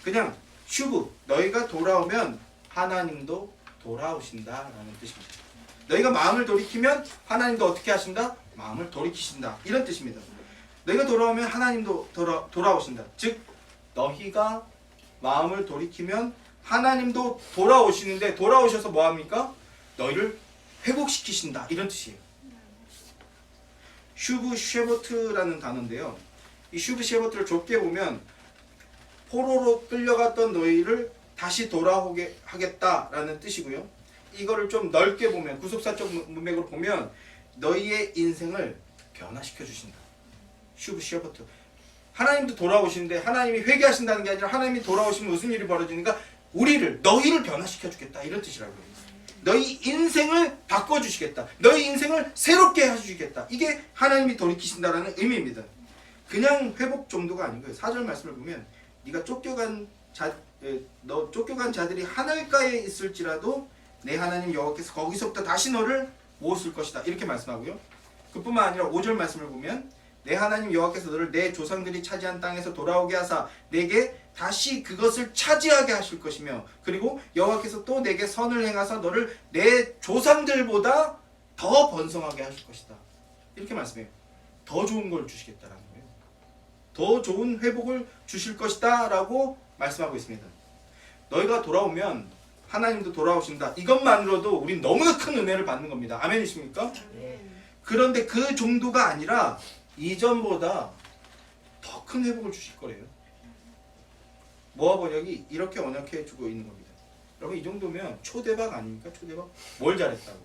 그냥 슈브 너희가 돌아오면 하나님도 돌아오신다라는 뜻입니다. 너희가 마음을 돌이키면 하나님도 어떻게 하신다? 마음을 돌이키신다. 이런 뜻입니다. 너희가 돌아오면 하나님도 돌아오신다. 즉 너희가 마음을 돌이키면 하나님도 돌아오시는데 돌아오셔서 뭐합니까? 너희를 회복시키신다. 이런 뜻이에요. 슈브 쉐버트라는 단어인데요. 이 슈브 쉐버트를 좁게 보면 포로로 끌려갔던 너희를 다시 돌아오게 하겠다라는 뜻이고요. 이거를 좀 넓게 보면 구속사적 문맥으로 보면 너희의 인생을 변화시켜 주신다. 슈브 쉐버트. 하나님도 돌아오시는데 하나님이 회개하신다는 게 아니라 하나님이 돌아오시면 무슨 일이 벌어지는가? 너희를 변화시켜 주겠다. 이런 뜻이라고요. 너희 인생을 바꿔주시겠다. 너희 인생을 새롭게 해주시겠다. 이게 하나님이 돌이키신다라는 의미입니다. 그냥 회복 정도가 아니고요. 4절 말씀을 보면 네가 쫓겨간 자들이 하늘가에 있을지라도 내 하나님 여호와께서 거기서부터 다시 너를 모았을 것이다. 이렇게 말씀하고요. 그뿐만 아니라 5절 말씀을 보면 내 하나님 여호와께서 너를 내 조상들이 차지한 땅에서 돌아오게 하사 내게 다시 그것을 차지하게 하실 것이며 그리고 여호와께서 또 내게 선을 행하사 너를 내 조상들보다 더 번성하게 하실 것이다. 이렇게 말씀해요. 더 좋은 걸 주시겠다라는 거예요. 더 좋은 회복을 주실 것이다 라고 말씀하고 있습니다. 너희가 돌아오면 하나님도 돌아오신다. 이것만으로도 우린 너무나 큰 은혜를 받는 겁니다. 아멘이십니까? 그런데 그 정도가 아니라 이전보다 더 큰 회복을 주실 거래요. 모아 번역이 이렇게 언약해 주고 있는 겁니다. 여러분 이 정도면 초대박 아닙니까? 초대박. 뭘 잘했다고?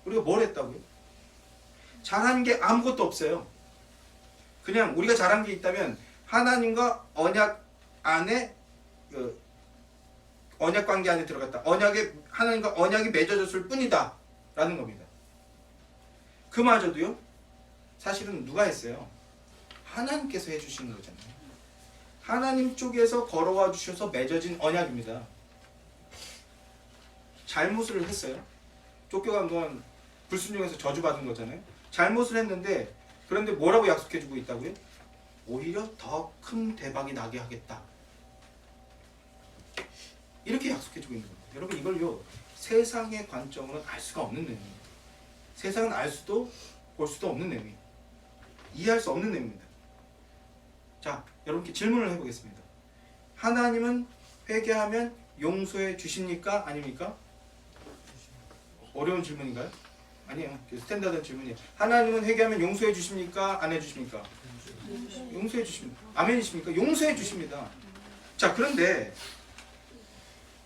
우리가 뭘 했다고요? 잘한 게 아무것도 없어요. 그냥 우리가 잘한 게 있다면 하나님과 언약 안에 언약 관계 안에 들어갔다. 하나님과 언약이 맺어졌을 뿐이다 라는 겁니다. 그마저도요. 사실은 누가 했어요? 하나님께서 해주신 거잖아요. 하나님 쪽에서 걸어와 주셔서 맺어진 언약입니다. 잘못을 했어요. 쫓겨간 건 불순종해서 저주받은 거잖아요. 잘못을 했는데 그런데 뭐라고 약속해주고 있다고요? 오히려 더 큰 대박이 나게 하겠다. 이렇게 약속해주고 있는 겁니다. 여러분 이걸요 세상의 관점으로는 알 수가 없는 내용입니다. 세상은 알 수도 볼 수도 없는 내용이에요. 이해할 수 없는 내용입니다. 자, 여러분께 질문을 해보겠습니다. 하나님은 회개하면 용서해 주십니까? 아닙니까? 어려운 질문인가요? 아니에요. 스탠다드 질문이에요. 하나님은 회개하면 용서해 주십니까? 안 해주십니까? 용서해 주십니다. 아멘이십니까? 용서해 주십니다. 자, 그런데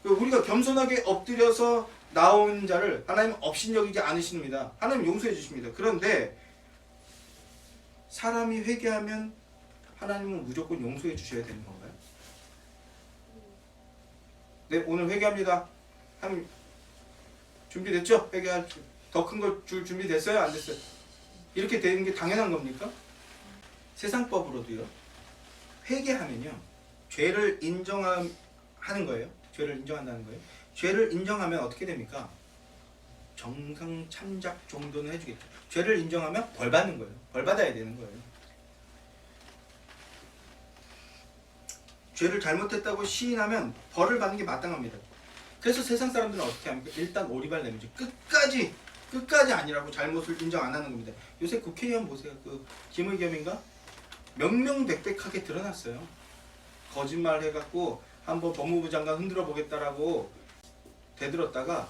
우리가 겸손하게 엎드려서 나온 자를 하나님 업신여기지 않으십니다. 하나님 용서해 주십니다. 그런데 사람이 회개하면 하나님은 무조건 용서해 주셔야 되는 건가요? 네, 오늘 회개합니다. 하나님 준비됐죠? 회개할 더 큰 걸 줄 준비 됐어요? 안 됐어요? 이렇게 되는 게 당연한 겁니까? 세상법으로도요. 회개하면요. 죄를 인정하는 거예요. 죄를 인정한다는 거예요. 죄를 인정하면 어떻게 됩니까? 정상 참작 정도는 해주겠죠. 죄를 인정하면 벌 받는 거예요. 벌 받아야 되는 거예요. 죄를 잘못했다고 시인하면 벌을 받는 게 마땅합니다. 그래서 세상 사람들은 어떻게 합니까? 일단 오리발 내밀죠. 끝까지 아니라고 잘못을 인정 안 하는 겁니다. 요새 국회의원 보세요. 그 김의겸인가? 명명백백하게 드러났어요. 거짓말 해갖고 한번 법무부 장관 흔들어 보겠다라고 대들었다가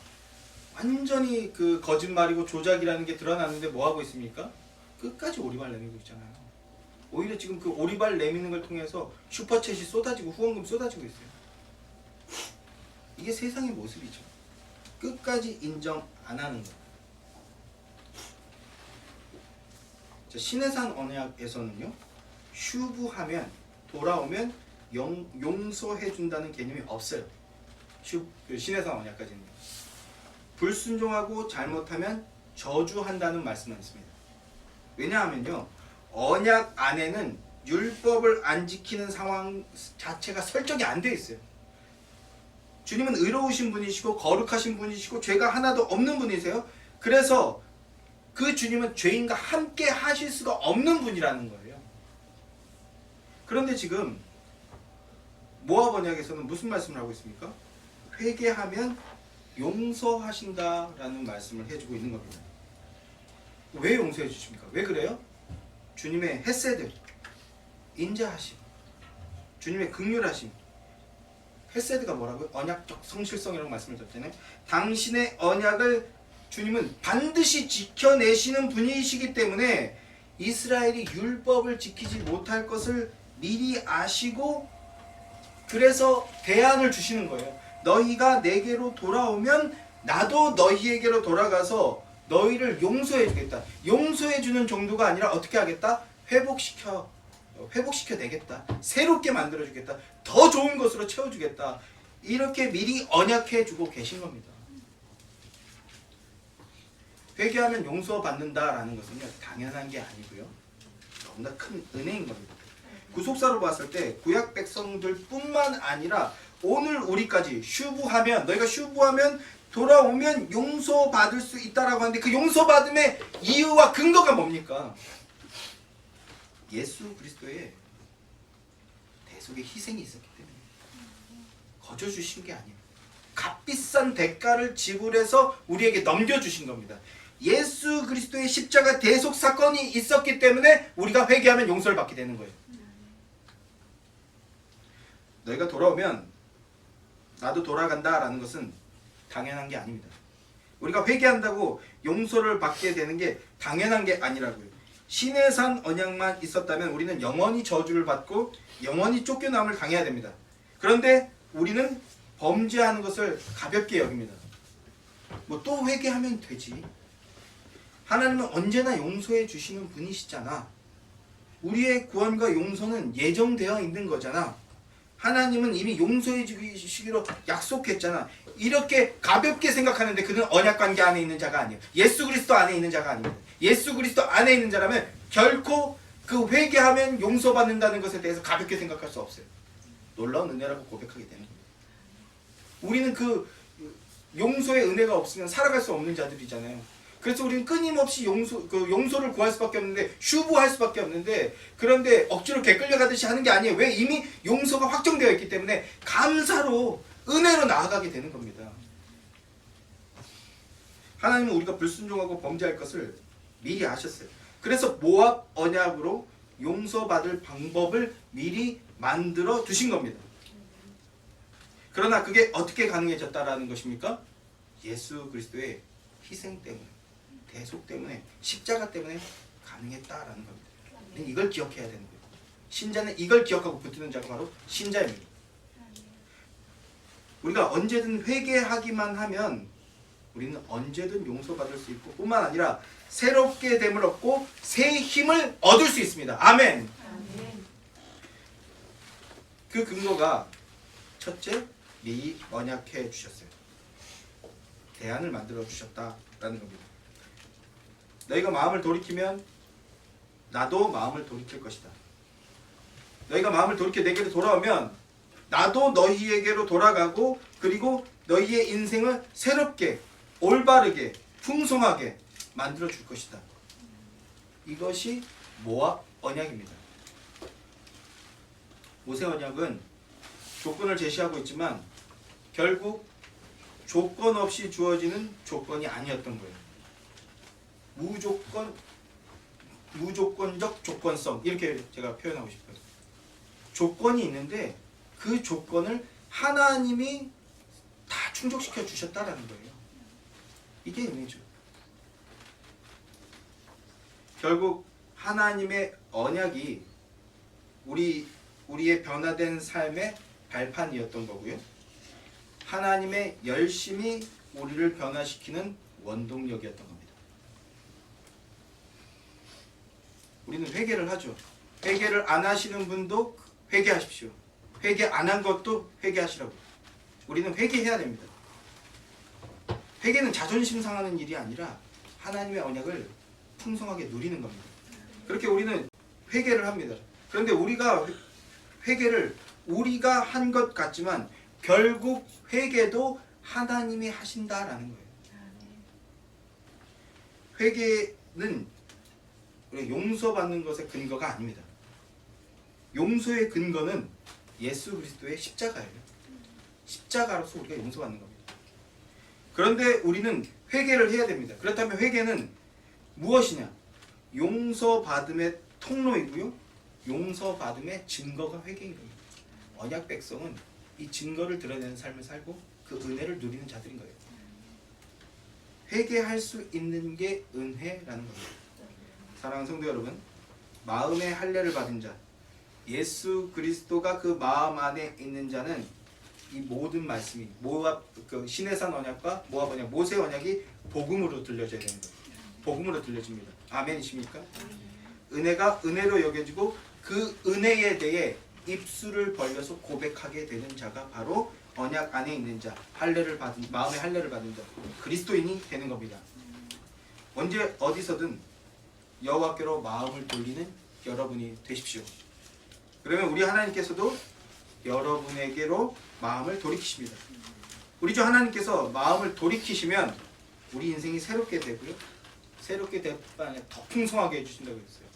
완전히 그 거짓말이고 조작이라는 게 드러났는데 뭐 하고 있습니까? 끝까지 오리발 내밀고 있잖아요. 오히려 지금 그 오리발 내미는 걸 통해서 슈퍼챗이 쏟아지고 후원금 쏟아지고 있어요. 이게 세상의 모습이죠. 끝까지 인정 안 하는 거. 자, 신해산 언약에서는요, 슈브하면 돌아오면 용서해 준다는 개념이 없어요. 신해산 언약까지는. 불순종하고 잘못하면 저주한다는 말씀만 있습니다. 왜냐하면요, 언약 안에는 율법을 안 지키는 상황 자체가 설정이 안 돼 있어요. 주님은 의로우신 분이시고 거룩하신 분이시고 죄가 하나도 없는 분이세요. 그래서 그 주님은 죄인과 함께 하실 수가 없는 분이라는 거예요. 그런데 지금 모압 언약에서는 무슨 말씀을 하고 있습니까? 회개하면 용서하신다라는 말씀을 해주고 있는 겁니다. 왜 용서해 주십니까? 왜 그래요? 주님의 헤세드, 인자하심, 주님의 긍휼하심. 헤세드가 뭐라고요? 언약적 성실성이라고 말씀을 드렸잖아요. 당신의 언약을 주님은 반드시 지켜내시는 분이시기 때문에 이스라엘이 율법을 지키지 못할 것을 미리 아시고 그래서 대안을 주시는 거예요. 너희가 내게로 돌아오면 나도 너희에게로 돌아가서 너희를 용서해 주겠다. 용서해 주는 정도가 아니라 어떻게 하겠다? 회복시켜 내겠다. 새롭게 만들어 주겠다. 더 좋은 것으로 채워 주겠다. 이렇게 미리 언약해 주고 계신 겁니다. 회개하면 용서받는다라는 것은요, 당연한 게 아니고요, 너무나 큰 은혜인 겁니다. 구속사로 봤을 때 구약 백성들뿐만 아니라 오늘 우리까지 슈브하면, 너희가 슈브하면 돌아오면 용서받을 수 있다라고 하는데 그 용서받음의 이유와 근거가 뭡니까? 예수 그리스도의 대속의 희생이 있었기 때문에 거저 주신 게 아니에요. 값비싼 대가를 지불해서 우리에게 넘겨주신 겁니다. 예수 그리스도의 십자가 대속 사건이 있었기 때문에 우리가 회개하면 용서를 받게 되는 거예요. 너희가 돌아오면 나도 돌아간다라는 것은 당연한 게 아닙니다. 우리가 회개한다고 용서를 받게 되는 게 당연한 게 아니라고요. 시내산 언약만 있었다면 우리는 영원히 저주를 받고 영원히 쫓겨남을 당해야 됩니다. 그런데 우리는 범죄하는 것을 가볍게 여깁니다. 뭐 또 회개하면 되지. 하나님은 언제나 용서해 주시는 분이시잖아. 우리의 구원과 용서는 예정되어 있는 거잖아. 하나님은 이미 용서해 주시기로 약속했잖아. 이렇게 가볍게 생각하는데 그는 언약관계 안에 있는 자가 아니에요. 예수 그리스도 안에 있는 자가 아닙니다. 예수 그리스도 안에 있는 자라면 결코 그 회개하면 용서받는다는 것에 대해서 가볍게 생각할 수 없어요. 놀라운 은혜라고 고백하게 되는 겁니다. 우리는 그 용서의 은혜가 없으면 살아갈 수 없는 자들이잖아요. 그래서 우리는 끊임없이 용서를 구할 수밖에 없는데, 슈브할 수밖에 없는데, 그런데 억지로 개끌려가듯이 하는 게 아니에요. 왜? 이미 용서가 확정되어 있기 때문에 감사로, 은혜로 나아가게 되는 겁니다. 하나님은 우리가 불순종하고 범죄할 것을 미리 아셨어요. 그래서 모압 언약으로 용서받을 방법을 미리 만들어 두신 겁니다. 그러나 그게 어떻게 가능해졌다라는 것입니까? 예수 그리스도의 희생 때문에, 대속 때문에, 십자가 때문에 가능했다라는 겁니다. 이걸 기억해야 되는 거예요. 신자는 이걸 기억하고 붙드는 자가 바로 신자입니다. 우리가 언제든 회개하기만 하면 우리는 언제든 용서받을 수 있고, 뿐만 아니라 새롭게 됨을 얻고 새 힘을 얻을 수 있습니다. 아멘. 그 근거가 첫째, 미리 언약해 주셨어요. 대안을 만들어 주셨다라는 겁니다. 너희가 마음을 돌이키면 나도 마음을 돌이킬 것이다. 너희가 마음을 돌이켜 내게로 돌아오면 나도 너희에게로 돌아가고, 그리고 너희의 인생을 새롭게, 올바르게, 풍성하게 만들어 줄 것이다. 이것이 모압 언약입니다. 모세 언약은 조건을 제시하고 있지만 결국 조건 없이 주어지는 조건이 아니었던 거예요. 무조건적 조건성, 이렇게 제가 표현하고 싶어요. 조건이 있는데 그 조건을 하나님이 다 충족시켜 주셨다라는 거예요. 이게 은혜죠. 결국 하나님의 언약이 우리의 변화된 삶의 발판이었던 거고요. 하나님의 열심히 우리를 변화시키는 원동력이었던 겁니다. 우리는 회개를 하죠. 회개를 안 하시는 분도 회개하십시오. 회개 안 한 것도 회개하시라고. 우리는 회개해야 됩니다. 회개는 자존심 상하는 일이 아니라 하나님의 언약을 풍성하게 누리는 겁니다. 그렇게 우리는 회개를 합니다. 그런데 우리가 회개를 우리가 한 것 같지만 결국 회개도 하나님이 하신다라는 거예요. 회개는 우리가 용서받는 것의 근거가 아닙니다. 용서의 근거는 예수 그리스도의 십자가예요. 십자가로서 우리가 용서받는 겁니다. 그런데 우리는 회개를 해야 됩니다. 그렇다면 회개는 무엇이냐? 용서받음의 통로이고요. 용서받음의 증거가 회개인 겁니다. 언약 백성은 이 증거를 드러내는 삶을 살고 그 은혜를 누리는 자들인 거예요. 회개할 수 있는 게 은혜라는 겁니다. 사랑하는 성도 여러분, 마음의 할례를 받은 자, 예수 그리스도가 그 마음 안에 있는 자는 이 모든 말씀이 시내산 언약과 모압 언약, 모세 언약이 복음으로 들려져야 되는 거예요. 복음으로 들려집니다. 아멘이십니까? 은혜가 은혜로 여겨지고 그 은혜에 대해 입술을 벌려서 고백하게 되는 자가 바로 언약 안에 있는 자, 마음의 할례를 받은 자, 그리스도인이 되는 겁니다. 언제 어디서든 여호와께로 마음을 돌리는 여러분이 되십시오. 그러면 우리 하나님께서도 여러분에게로 마음을 돌이키십니다. 우리 주 하나님께서 마음을 돌이키시면 우리 인생이 새롭게 되고요. 새롭게 될 뿐 아니라 더 풍성하게 해주신다고 했어요.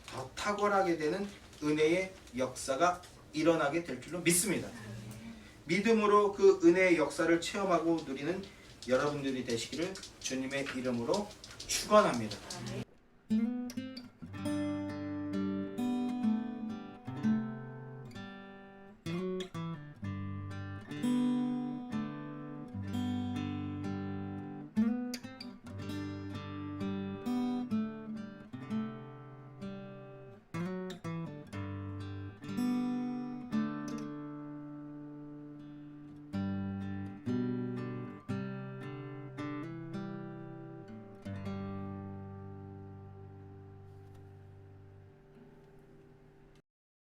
더 탁월하게 되는 은혜의 역사가 일어나게 될 줄로 믿습니다. 믿음으로 그 은혜의 역사를 체험하고 누리는 여러분들이 되시기를 주님의 이름으로 축원합니다.